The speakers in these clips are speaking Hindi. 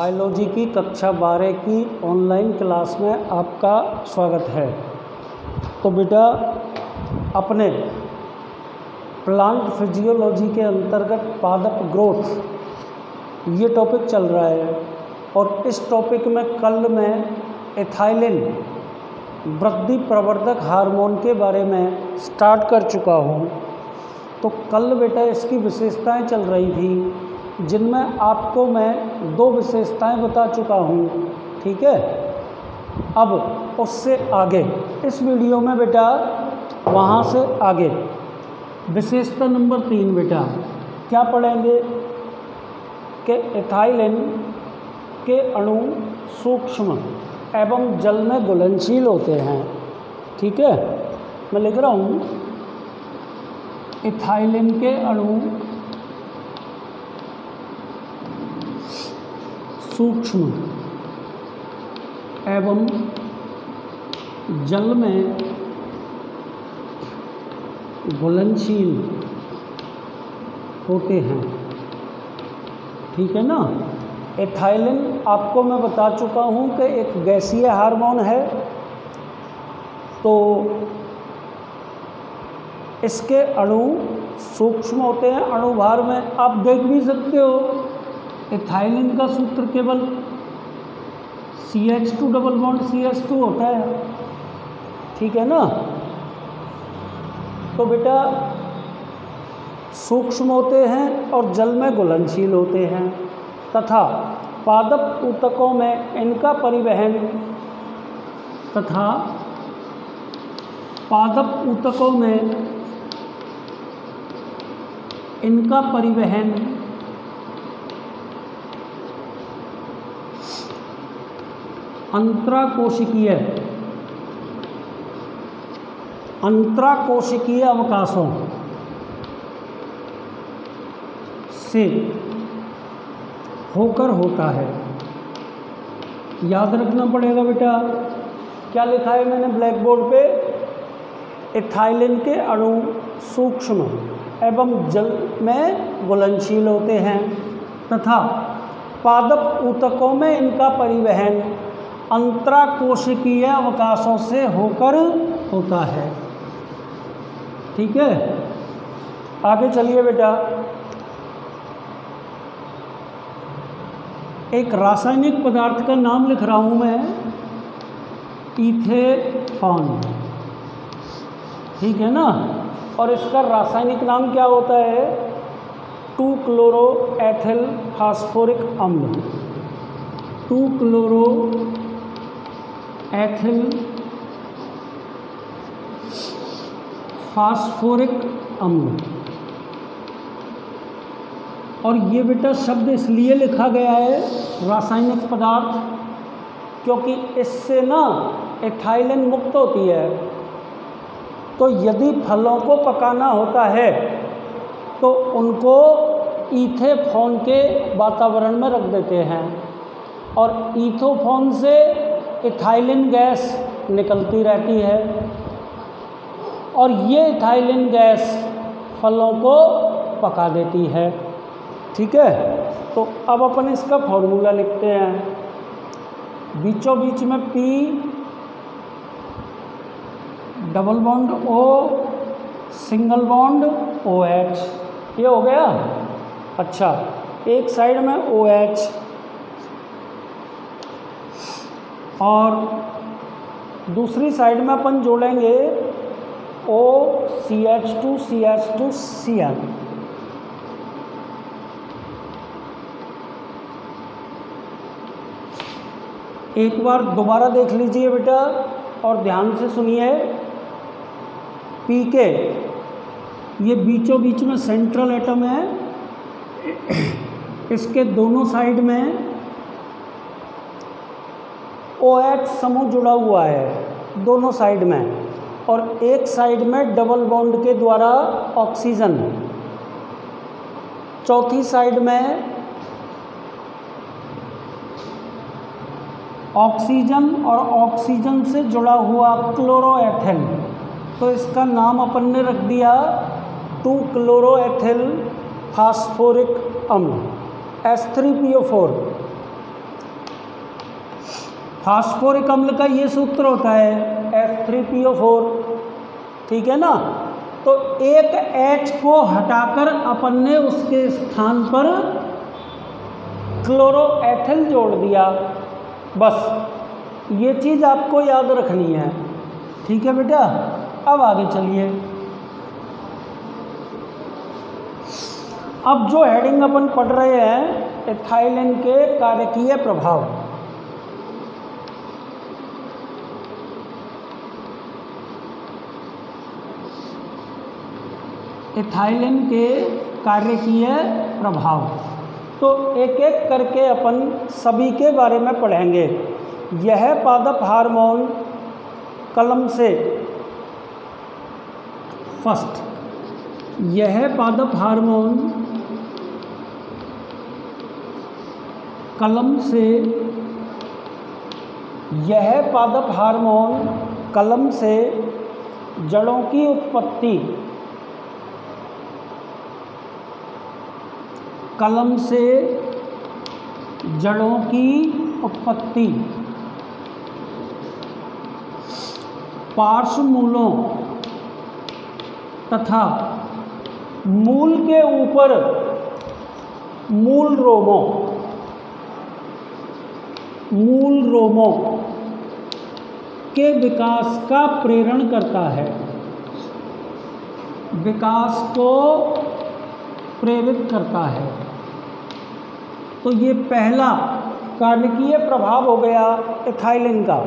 बायोलॉजी की कक्षा 12 की ऑनलाइन क्लास में आपका स्वागत है। तो बेटा, अपने प्लांट फिजियोलॉजी के अंतर्गत पादप ग्रोथ ये टॉपिक चल रहा है और इस टॉपिक में कल मैं एथाइलिन वृद्धि प्रवर्धक हार्मोन के बारे में स्टार्ट कर चुका हूँ। तो कल बेटा इसकी विशेषताएं चल रही थी, जिनमें आपको मैं 2 विशेषताएं बता चुका हूँ। ठीक है, अब उससे आगे इस वीडियो में बेटा वहाँ से आगे विशेषता नंबर 3 बेटा क्या पढ़ेंगे कि एथाइलिन के अणु सूक्ष्म एवं जल में घुलनशील होते हैं। ठीक है, मैं लिख रहा हूँ, एथाइलिन के अणु सूक्ष्म एवं जल में घुलनशील होते हैं। ठीक है ना। एथाइलिन आपको मैं बता चुका हूँ कि एक गैसीय हार्मोन है। तो इसके अणु सूक्ष्म होते हैं। अणुभार में आप देख भी सकते हो, एथाइलिन का सूत्र केवल CH2 डबल बॉन्ड CH2 होता है। ठीक है ना। तो बेटा सूक्ष्म होते हैं और जल में घुलनशील होते हैं तथा पादप ऊतकों में इनका परिवहन अंतराकोशिकीय अवकाशों से होकर होता है। याद रखना पड़ेगा बेटा, क्या लिखा है मैंने ब्लैक बोर्ड पे? एथाइलिन के अणु सूक्ष्म एवं जल में घुलनशील होते हैं तथा पादप ऊतकों में इनका परिवहन अंतराकोशिकीय अवकाशों से होकर होता है। ठीक है, आगे चलिए बेटा। एक रासायनिक पदार्थ का नाम लिख रहा हूँ मैं, इथेफॉन। ठीक है ना। और इसका रासायनिक नाम क्या होता है? 2-क्लोरोएथिल फास्फोरिक अम्ल। 2-क्लोरोएथिल फास्फोरिक अम्ल। और ये बेटा शब्द इसलिए लिखा गया है रासायनिक पदार्थ, क्योंकि इससे ना एथाइलिन मुक्त होती है। तो यदि फलों को पकाना होता है तो उनको इथेफॉन के वातावरण में रख देते हैं और इथेफॉन से एथाइलिन गैस निकलती रहती है और ये एथाइलिन गैस फलों को पका देती है। ठीक है, तो अब अपन इसका फॉर्मूला लिखते हैं। बीचों बीच में P double bond O single bond OH, ये हो गया। अच्छा, एक साइड में OH और दूसरी साइड में अपन जोड़ेंगे OCH2CH2Cl। एक बार दोबारा देख लीजिए बेटा और ध्यान से सुनिए। P के ये बीचों बीच में सेंट्रल एटम है, इसके दोनों साइड में OH समूह जुड़ा हुआ है दोनों साइड में, और एक साइड में डबल बॉन्ड के द्वारा ऑक्सीजन, चौथी साइड में ऑक्सीजन और ऑक्सीजन से जुड़ा हुआ क्लोरोएथिल। तो इसका नाम अपन ने रख दिया 2-क्लोरोएथिल फास्फोरिक अम्ल H3PO4। फास्फोरिक अम्ल का ये सूत्र होता है F3PO4, ठीक है ना। तो एक H को हटाकर अपन ने उसके स्थान पर क्लोरोएथिल जोड़ दिया, बस ये चीज़ आपको याद रखनी है, ठीक है बेटा। अब आगे चलिए। अब जो हेडिंग अपन पढ़ रहे हैं एथाइलिन के कार्यकीय प्रभाव। एथाइलिन के कार्यकीय प्रभाव, तो एक एक करके अपन सभी के बारे में पढ़ेंगे। यह पादप हार्मोन कलम से फर्स्ट, यह पादप हार्मोन कलम से, यह पादप हार्मोन कलम से जड़ों की उत्पत्ति, कलम से जड़ों की उत्पत्ति, पार्श्व मूलों तथा मूल के ऊपर मूल रोमों के विकास का प्रेरण करता है, विकास को प्रेरित करता है। तो ये पहला कार्यकीय प्रभाव हो गया एथाइलिन का।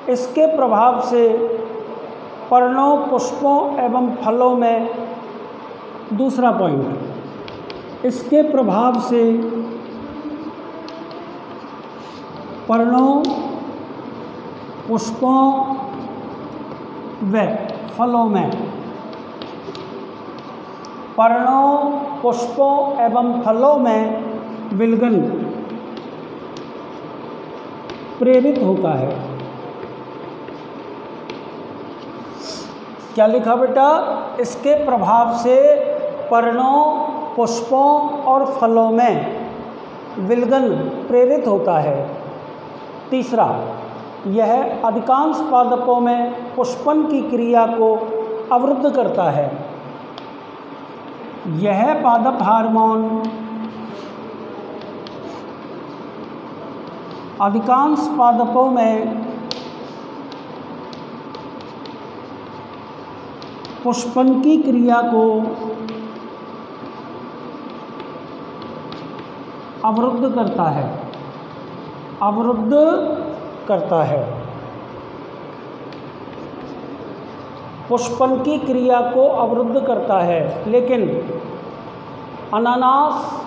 इसके प्रभाव से पर्णों, पुष्पों एवं फलों में, दूसरा पॉइंट, इसके प्रभाव से पर्णों, पुष्पों व फलों में, पर्णों, पुष्पों एवं फलों में विलगन प्रेरित होता है। क्या लिखा बेटा? इसके प्रभाव से पर्णों, पुष्पों और फलों में विलगन प्रेरित होता है। तीसरा, यह अधिकांश पादपों में पुष्पन की क्रिया को अवरुद्ध करता है। यह पादप हार्मोन अधिकांश पादपों में पुष्पन की क्रिया को अवरुद्ध करता है, अवरुद्ध करता है। पुष्पन की क्रिया को अवरुद्ध करता है, लेकिन अनानास,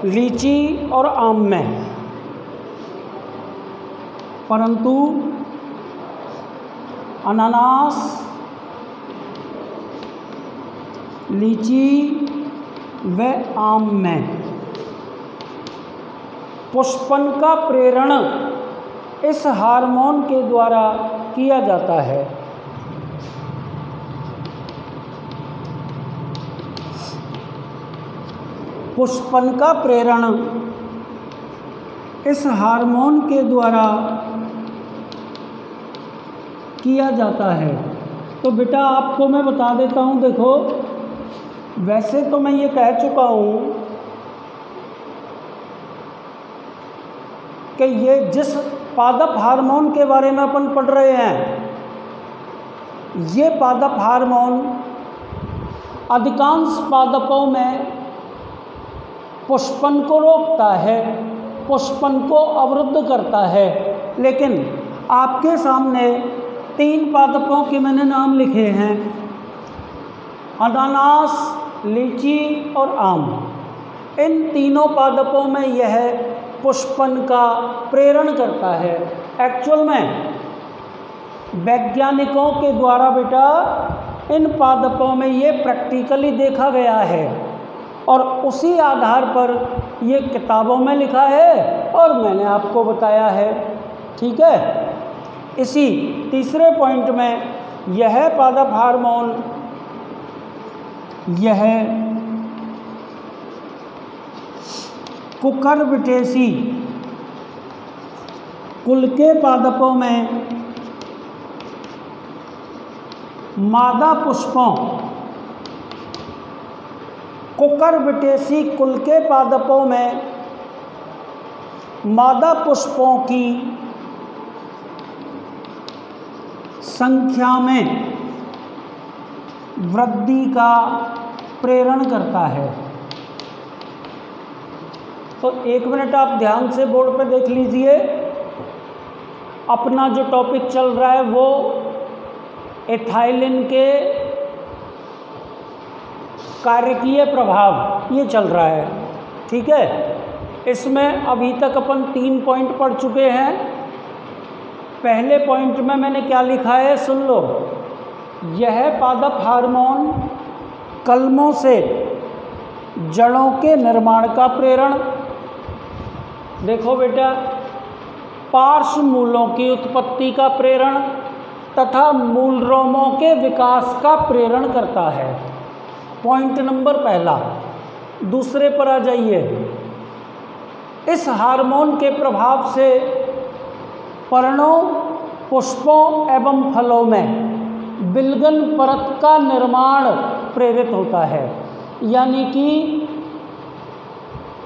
लीची और आम में, परंतु अनानास, लीची व आम में पुष्पन का प्रेरण इस हार्मोन के द्वारा किया जाता है। पुष्पन का प्रेरण इस हार्मोन के द्वारा किया जाता है। तो बेटा आपको मैं बता देता हूँ, देखो वैसे तो मैं ये कह चुका हूँ कि ये जिस पादप हार्मोन के बारे में अपन पढ़ रहे हैं, ये पादप हार्मोन अधिकांश पादपों में पुष्पन को रोकता है, पुष्पन को अवरुद्ध करता है। लेकिन आपके सामने 3 पादपों के मैंने नाम लिखे हैं, अनानास, लीची और आम। इन तीनों पादपों में यह पुष्पन का प्रेरण करता है। एक्चुअल में वैज्ञानिकों के द्वारा बेटा इन पादपों में ये प्रैक्टिकली देखा गया है और उसी आधार पर ये किताबों में लिखा है और मैंने आपको बताया है, ठीक है। इसी तीसरे पॉइंट में यह पादप हार्मोन, यह कुकुरबिटेसी कुल के पादपों में मादा पुष्पों, कुकुरबिटेसी कुल के पादपों में मादा पुष्पों की संख्या में वृद्धि का प्रेरण करता है। तो 1 मिनट आप ध्यान से बोर्ड पे देख लीजिए। अपना जो टॉपिक चल रहा है वो एथाइलिन के कार्यकीय प्रभाव ये चल रहा है, ठीक है। इसमें अभी तक अपन 3 पॉइंट पढ़ चुके हैं। पहले पॉइंट में मैंने क्या लिखा है सुन लो। यह पादप हार्मोन कलमों से जड़ों के निर्माण का प्रेरण, देखो बेटा, पार्श्व मूलों की उत्पत्ति का प्रेरण तथा मूल रोमों के विकास का प्रेरण करता है। पॉइंट नंबर पहला। दूसरे पर आ जाइए। इस हार्मोन के प्रभाव से पर्णों, पुष्पों एवं फलों में बिल्गन परत का निर्माण प्रेरित होता है, यानी कि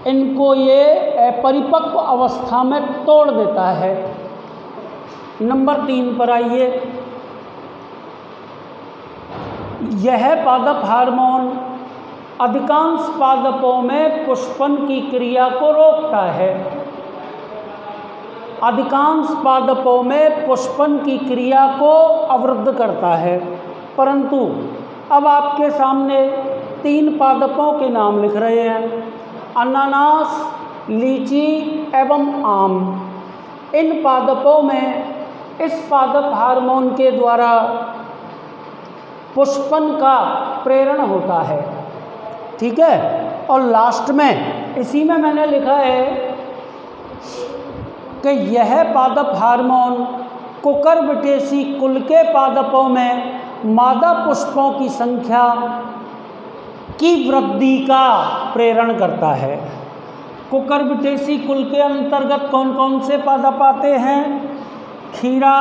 इनको ये अपरिपक्व अवस्था में तोड़ देता है। नंबर 3 पर आइए। यह पादप हार्मोन अधिकांश पादपों में पुष्पन की क्रिया को रोकता है। अधिकांश पादपों में पुष्पन की क्रिया को अवरुद्ध करता है। परंतु अब आपके सामने 3 पादपों के नाम लिख रहे हैं, अनानास, लीची एवं आम। इन पादपों में इस पादप हार्मोन के द्वारा पुष्पन का प्रेरण होता है, ठीक है। और लास्ट में इसी में मैंने लिखा है कि यह पादप हार्मोन कुकुरबिटेसी कुल के पादपों में मादा पुष्पों की संख्या की वृद्धि का प्रेरण करता है। कुकुरबिटेसी कुल के अंतर्गत कौन कौन से पादप आते हैं? खीरा,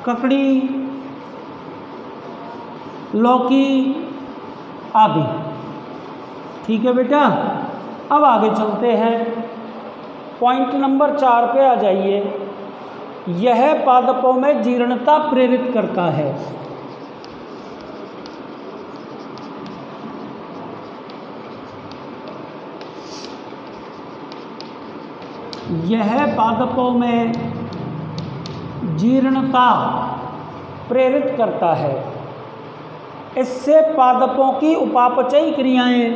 ककड़ी, लौकी आदि, ठीक है बेटा। अब आगे चलते हैं। पॉइंट नंबर 4 पे आ जाइए। यह पादपों में जीर्णता प्रेरित करता है। यह पादपों में जीर्णता प्रेरित करता है। इससे पादपों की उपापचयी क्रियाएं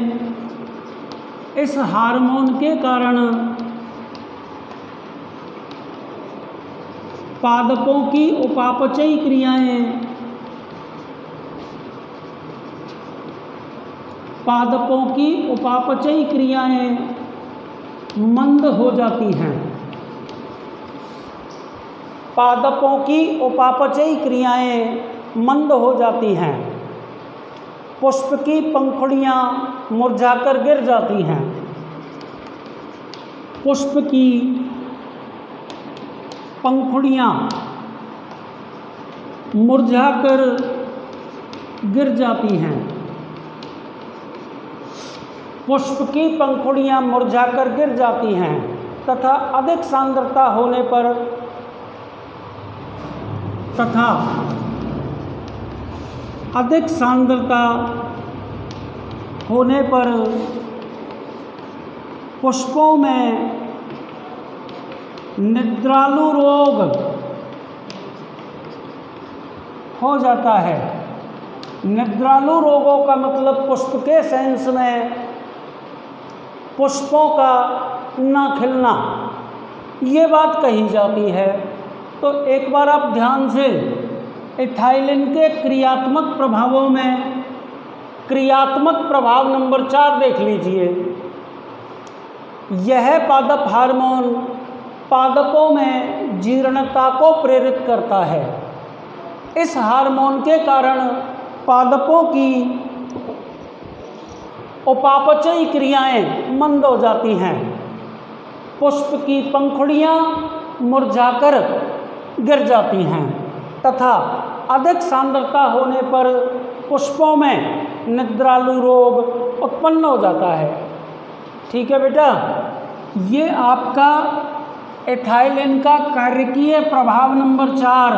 इस हार्मोन के कारण पादपों की उपापचयी क्रियाएं मंद हो जाती हैं। पादपों की उपापचयी क्रियाएं मंद हो जाती हैं। पुष्प की पंखुड़ियाँ मुरझाकर गिर जाती हैं। पुष्प की पंखुड़ियाँ मुरझाकर गिर जाती हैं। पुष्प की पंखुड़ियाँ मुरझाकर गिर जाती हैं तथा अधिक सांद्रता होने पर पुष्पों में निद्रालु रोग हो जाता है। निद्रालु रोगों का मतलब पुष्प के सेंस में पुष्पों का न खिलना, ये बात कही जाती है। तो एक बार आप ध्यान से एथाइलिन के क्रियात्मक प्रभावों में क्रियात्मक प्रभाव नंबर 4 देख लीजिए। यह पादप हार्मोन पादपों में जीर्णता को प्रेरित करता है। इस हार्मोन के कारण पादपों की उपापचयी क्रियाएं मंद हो जाती हैं। पुष्प की पंखुड़ियाँ मुरझाकर गिर जाती हैं तथा अधिक सांद्रता होने पर पुष्पों में निद्रालु रोग उत्पन्न हो जाता है। ठीक है बेटा, ये आपका एथाइलिन का कार्यकीय प्रभाव नंबर 4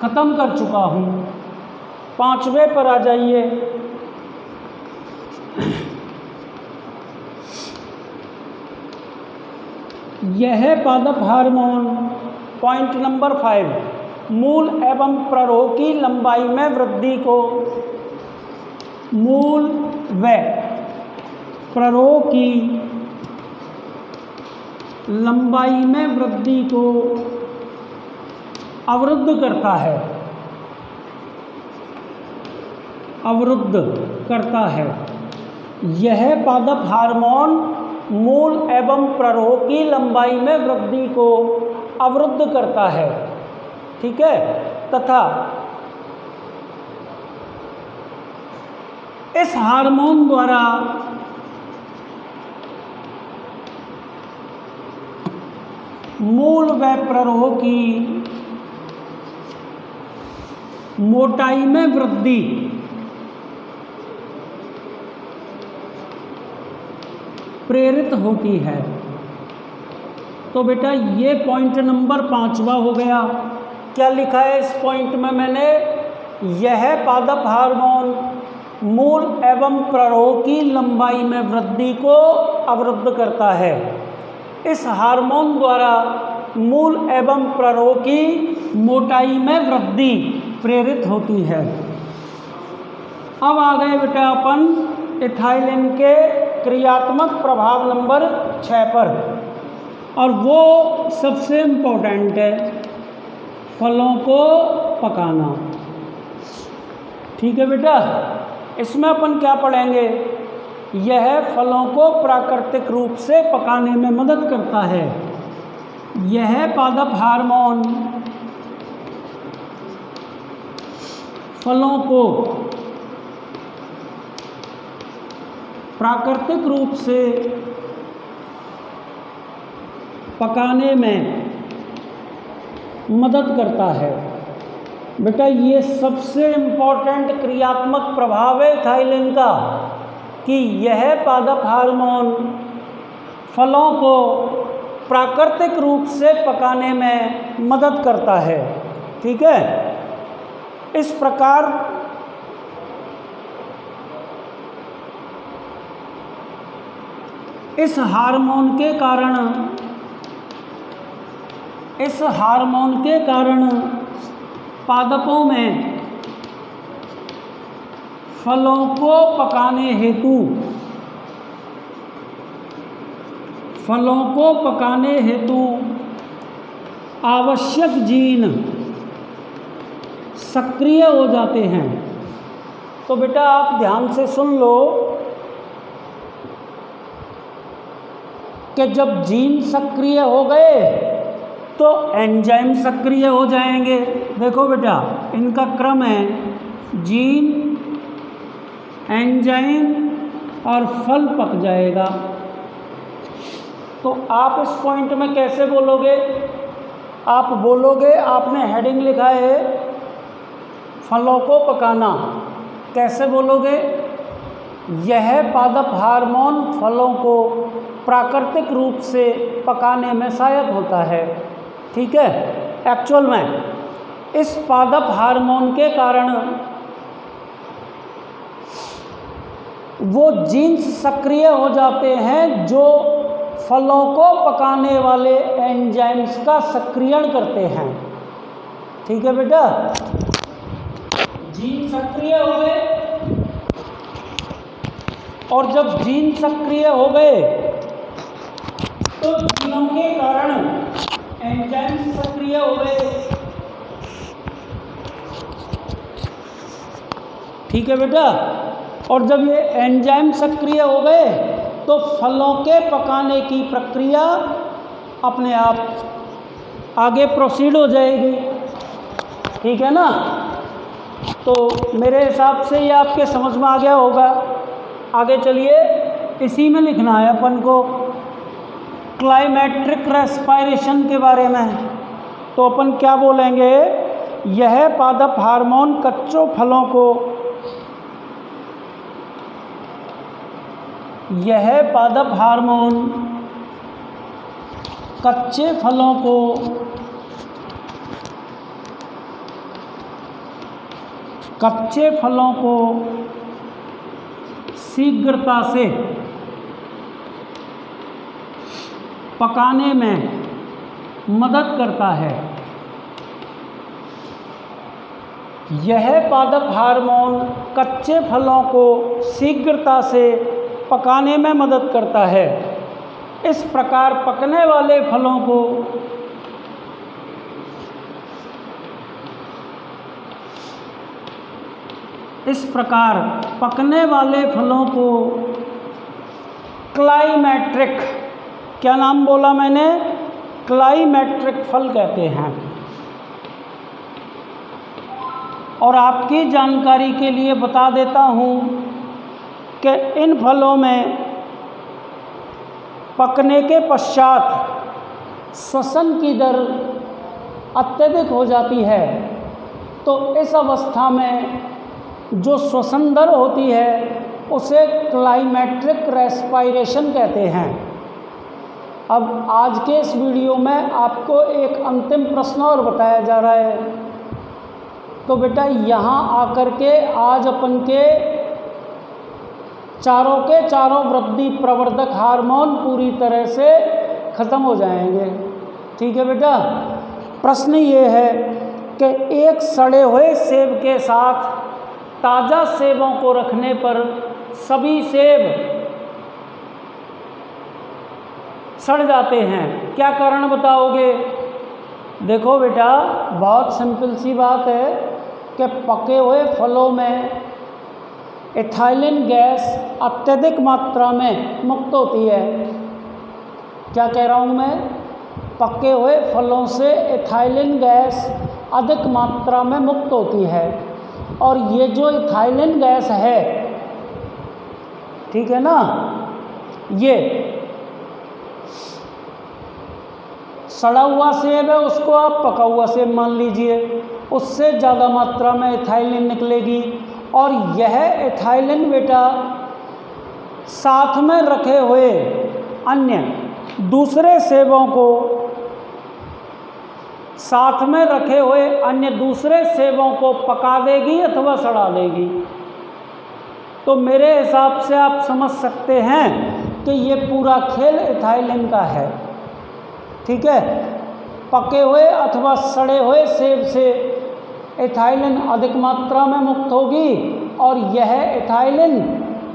खत्म कर चुका हूँ। 5वें पर आ जाइए। यह पादप हार्मोन पॉइंट नंबर 5 मूल एवं प्ररोह की लंबाई में वृद्धि को, मूल व प्ररोह की लंबाई में वृद्धि को अवरुद्ध करता है, अवरुद्ध करता है। यह पादप हार्मोन मूल एवं प्ररोह की लंबाई में वृद्धि को अवरुद्ध करता है। ठीक है, तथा इस हार्मोन द्वारा मूल व प्ररोह की मोटाई में वृद्धि प्रेरित होती है। तो बेटा ये पॉइंट नंबर 5वां हो गया। क्या लिखा है इस पॉइंट में मैंने? यह पादप हार्मोन मूल एवं प्ररोह की लंबाई में वृद्धि को अवरुद्ध करता है। इस हार्मोन द्वारा मूल एवं प्ररोह की मोटाई में वृद्धि प्रेरित होती है। अब आ गए बेटा अपन एथाइलिन के क्रियात्मक प्रभाव नंबर 6 पर, और वो सबसे इम्पोर्टेंट है, फलों को पकाना। ठीक है बेटा, इसमें अपन क्या पढ़ेंगे? यह फलों को प्राकृतिक रूप से पकाने में मदद करता है। यह पादप हार्मोन फलों को प्राकृतिक रूप से पकाने में मदद करता है। बेटा ये सबसे इम्पोर्टेंट क्रियात्मक प्रभाव है एथाइलिन का, कि यह पादप हार्मोन फलों को प्राकृतिक रूप से पकाने में मदद करता है। ठीक है, इस प्रकार इस हार्मोन के कारण पादपों में फलों को पकाने हेतु आवश्यक जीन सक्रिय हो जाते हैं। तो बेटा आप ध्यान से सुन लो कि जब जीन सक्रिय हो गए तो एंजाइम सक्रिय हो जाएंगे। देखो बेटा इनका क्रम है जीन, एंजाइम और फल पक जाएगा। तो आप इस पॉइंट में कैसे बोलोगे? आप बोलोगे, आपने हेडिंग लिखा है फलों को पकाना, कैसे बोलोगे? यह पादप हार्मोन फलों को प्राकृतिक रूप से पकाने में सहायक होता है। ठीक है, एक्चुअल में इस पादप हार्मोन के कारण वो जीन्स सक्रिय हो जाते हैं जो फलों को पकाने वाले एंजाइम्स का सक्रियण करते हैं। ठीक है बेटा, जीन सक्रिय हो गए, और जब जीन सक्रिय हो गए तो जीनों के कारण एंजाइम सक्रिय हो गए। ठीक है बेटा, और जब ये एंजाइम सक्रिय हो गए तो फलों के पकाने की प्रक्रिया अपने आप आगे प्रोसीड हो जाएगी। ठीक है ना? तो मेरे हिसाब से ये आपके समझ में आ गया होगा। आगे चलिए, इसी में लिखना है अपन को। क्लाइमेट्रिक रेस्पायरेशन के बारे में। तो अपन क्या बोलेंगे, यह पादप हार्मोन कच्चे फलों को, यह पादप हार्मोन कच्चे फलों को शीघ्रता से पकाने में मदद करता है। यह पादप हार्मोन कच्चे फलों को शीघ्रता से पकाने में मदद करता है। इस प्रकार पकने वाले फलों को क्लाइमेट्रिक, क्या नाम बोला मैंने, क्लाइमेट्रिक फल कहते हैं। और आपकी जानकारी के लिए बता देता हूँ कि इन फलों में पकने के पश्चात श्वसन की दर अत्यधिक हो जाती है। तो इस अवस्था में जो श्वसन दर होती है उसे क्लाइमेट्रिक रेस्पायरेशन कहते हैं। अब आज के इस वीडियो में आपको एक अंतिम प्रश्न और बताया जा रहा है। तो बेटा यहाँ आकर के आज अपन के चारों वृद्धि प्रवर्धक हार्मोन पूरी तरह से ख़त्म हो जाएंगे। ठीक है बेटा, प्रश्न ये है कि एक सड़े हुए सेब के साथ ताज़ा सेबों को रखने पर सभी सेब सड़ जाते हैं, क्या कारण बताओगे? देखो बेटा, बहुत सिंपल सी बात है कि पके हुए फलों में एथिलीन गैस अत्यधिक मात्रा में मुक्त होती है। क्या कह रहा हूँ मैं? पके हुए फलों से एथिलीन गैस अधिक मात्रा में मुक्त होती है। और ये जो एथिलीन गैस है, ठीक है ना, ये सड़ा हुआ सेब है, उसको आप पका हुआ सेब मान लीजिए, उससे ज़्यादा मात्रा में एथिलीन निकलेगी। और यह एथिलीन बेटा साथ में रखे हुए अन्य दूसरे सेबों को पका देगी अथवा सड़ा देगी। तो मेरे हिसाब से आप समझ सकते हैं कि ये पूरा खेल एथिलीन का है। ठीक है, पके हुए अथवा सड़े हुए सेब से एथिलीन अधिक मात्रा में मुक्त होगी और यह एथिलीन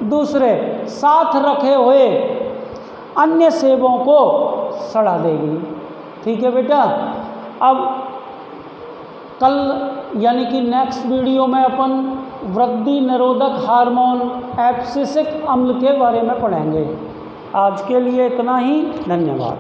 दूसरे साथ रखे हुए अन्य सेबों को सड़ा देगी। ठीक है बेटा, अब कल यानी कि नेक्स्ट वीडियो में अपन वृद्धि निरोधक हार्मोन एब्सिसिक अम्ल के बारे में पढ़ेंगे। आज के लिए इतना ही, धन्यवाद।